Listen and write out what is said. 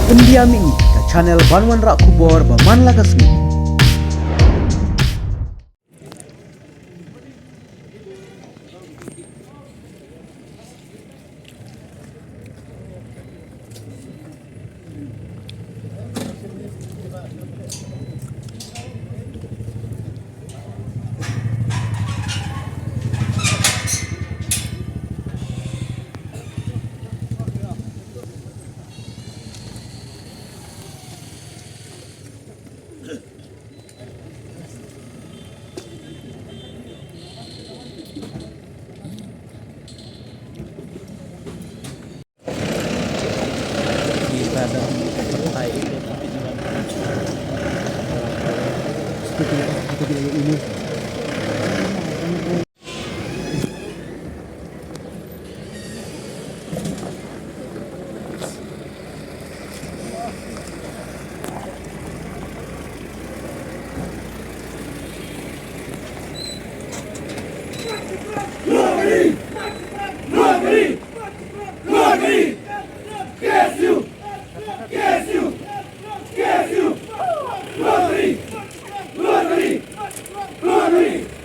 Pendiami ke channel Banwan Rak Kubor Baman Lagasmi. Kita dan partai itu tapi juga Seperti ini. Luar negeri!